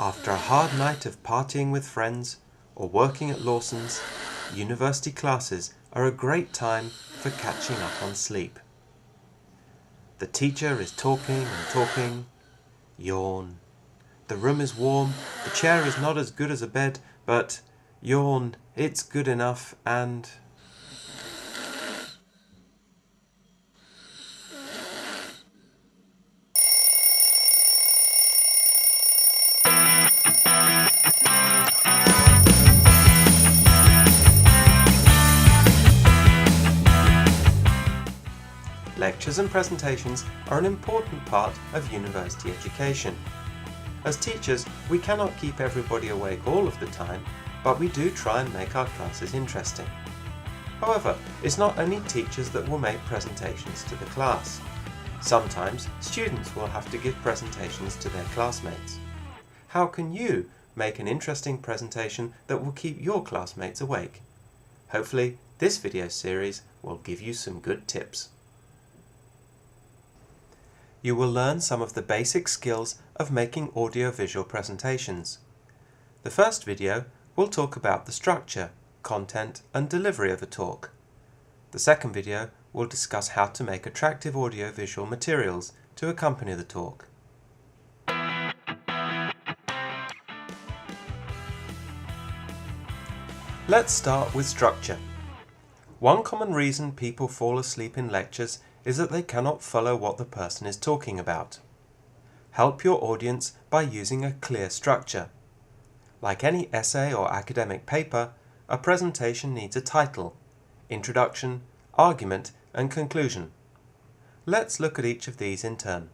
After a hard night of partying with friends or working at Lawson's, university classes are a great time for catching up on sleep. The teacher is talking and talking. Yawn. The room is warm, the chair is not as good as a bed, but yawn, it's good enough and... Lectures and presentations are an important part of university education. As teachers, we cannot keep everybody awake all of the time, but we do try and make our classes interesting. However, it's not only teachers that will make presentations to the class. Sometimes students will have to give presentations to their classmates. How can you make an interesting presentation that will keep your classmates awake? Hopefully, this video series will give you some good tips. You will learn some of the basic skills of making audio-visual presentations. The first video will talk about the structure, content and delivery of a talk. The second video will discuss how to make attractive audio-visual materials to accompany the talk. Let's start with structure. One common reason people fall asleep in lectures is that they cannot follow what the person is talking about. Help your audience by using a clear structure. Like any essay or academic paper, a presentation needs a title, introduction, argument, and conclusion. Let's look at each of these in turn.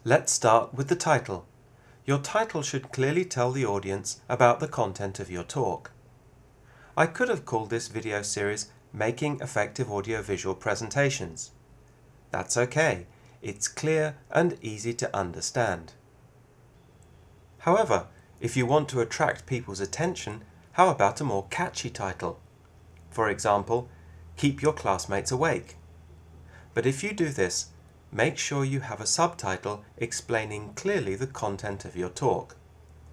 Let's start with the title. Your title should clearly tell the audience about the content of your talk. I could have called this video series Making Effective Audiovisual Presentations. That's okay, it's clear and easy to understand. However, if you want to attract people's attention, how about a more catchy title? For example, Keep Your Classmates Awake. But if you do this, make sure you have a subtitle explaining clearly the content of your talk.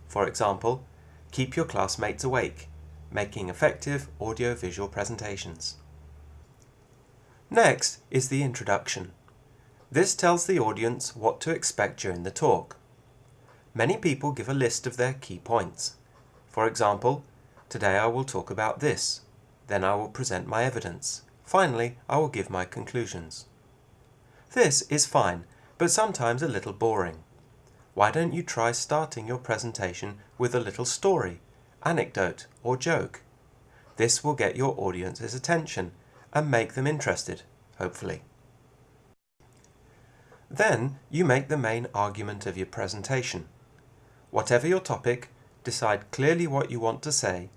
For example, Keep Your Classmates Awake. Making effective audio-visual presentations. Next is the introduction. This tells the audience what to expect during the talk. Many people give a list of their key points. For example, today I will talk about this, then I will present my evidence. Finally, I will give my conclusions. This is fine, but sometimes a little boring. Why don't you try starting your presentation with a little story, anecdote or joke? This will get your audience's attention and make them interested, hopefully. Then you make the main argument of your presentation. Whatever your topic, decide clearly what you want to say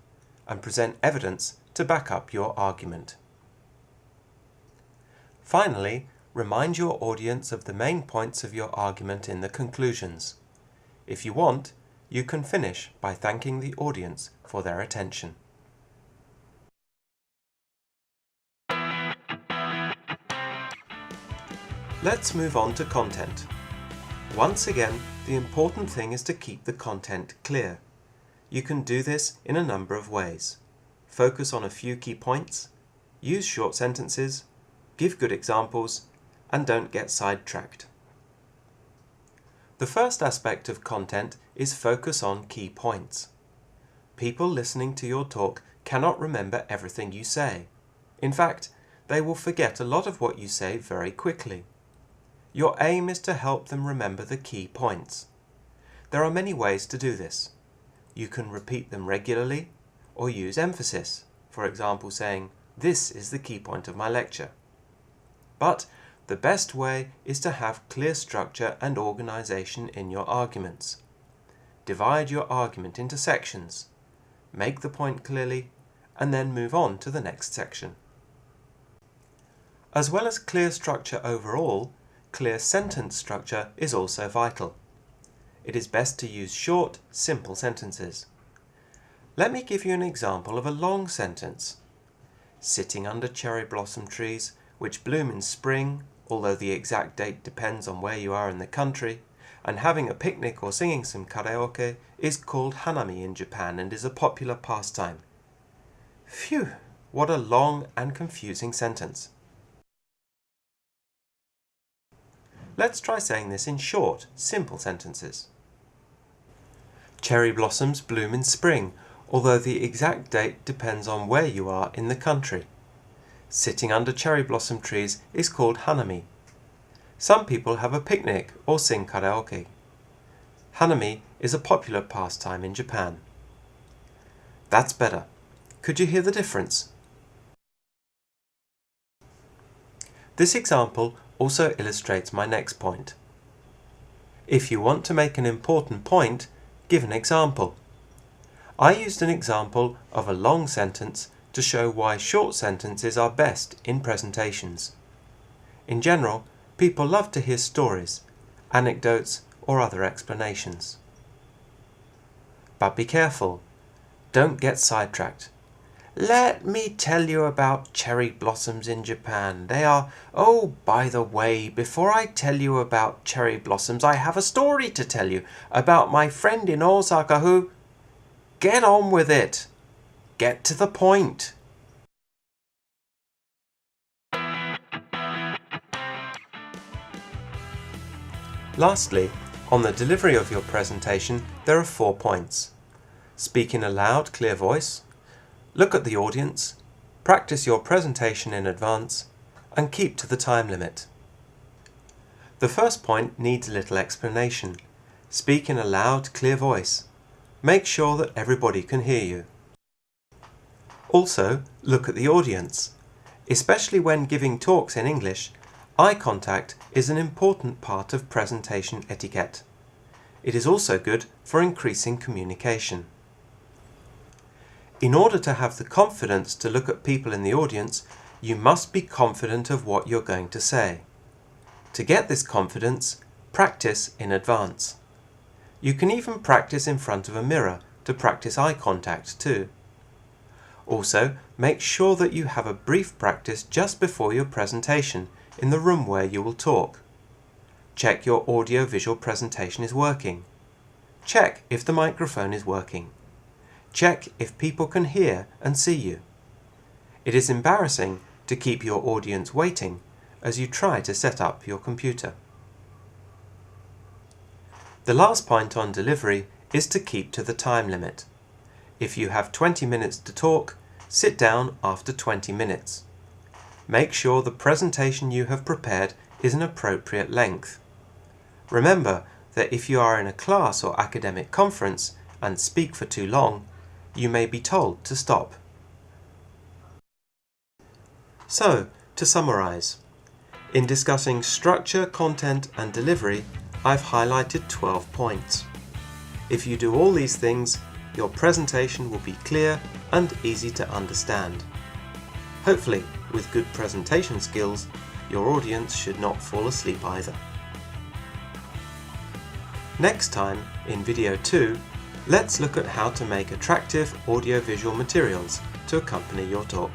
and present evidence to back up your argument. Finally, remind your audience of the main points of your argument in the conclusions. If you want, you can finish by thanking the audience for their attention. Let's move on to content. Once again, the important thing is to keep the content clear. You can do this in a number of ways. Focus on a few key points, use short sentences, give good examples, and don't get sidetracked. The first aspect of content is focus on key points. People listening to your talk cannot remember everything you say. In fact, they will forget a lot of what you say very quickly. Your aim is to help them remember the key points. There are many ways to do this. You can repeat them regularly or use emphasis, for example saying, "This is the key point of my lecture." But the best way is to have clear structure and organization in your arguments. Divide your argument into sections, make the point clearly, and then move on to the next section. As well as clear structure overall, clear sentence structure is also vital. It is best to use short, simple sentences. Let me give you an example of a long sentence. Sitting under cherry blossom trees, which bloom in spring, although the exact date depends on where you are in the country, and having a picnic or singing some karaoke is called hanami in Japan and is a popular pastime. Phew, what a long and confusing sentence. Let's try saying this in short, simple sentences. Cherry blossoms bloom in spring, although the exact date depends on where you are in the country. Sitting under cherry blossom trees is called hanami. Some people have a picnic or sing karaoke. Hanami is a popular pastime in Japan. That's better. Could you hear the difference? This example also illustrates my next point. If you want to make an important point, give an example. I used an example of a long sentence to show why short sentences are best in presentations. In general, people love to hear stories, anecdotes, or other explanations. But be careful, don't get sidetracked. Let me tell you about cherry blossoms in Japan. They are... Oh, by the way, before I tell you about cherry blossoms, I have a story to tell you about my friend in Osaka who... Get on with it. Get to the point. Lastly, on the delivery of your presentation, there are 4 points. Speak in a loud, clear voice. Look at the audience, practice your presentation in advance, and keep to the time limit. The first point needs a little explanation. Speak in a loud, clear voice. Make sure that everybody can hear you. Also, look at the audience. Especially when giving talks in English, eye contact is an important part of presentation etiquette. It is also good for increasing communication. In order to have the confidence to look at people in the audience, you must be confident of what you're going to say. To get this confidence, practice in advance. You can even practice in front of a mirror to practice eye contact too. Also, make sure that you have a brief practice just before your presentation in the room where you will talk. Check your audio-visual presentation is working. Check if the microphone is working. Check if people can hear and see you. It is embarrassing to keep your audience waiting as you try to set up your computer. The last point on delivery is to keep to the time limit. If you have 20 minutes to talk, sit down after 20 minutes. Make sure the presentation you have prepared is an appropriate length. Remember that if you are in a class or academic conference and speak for too long, you may be told to stop. So, to summarize, in discussing structure, content and delivery, I've highlighted 12 points. If you do all these things, your presentation will be clear and easy to understand. Hopefully, with good presentation skills, your audience should not fall asleep either. Next time, in video 2, let's look at how to make attractive audio-visual materials to accompany your talk.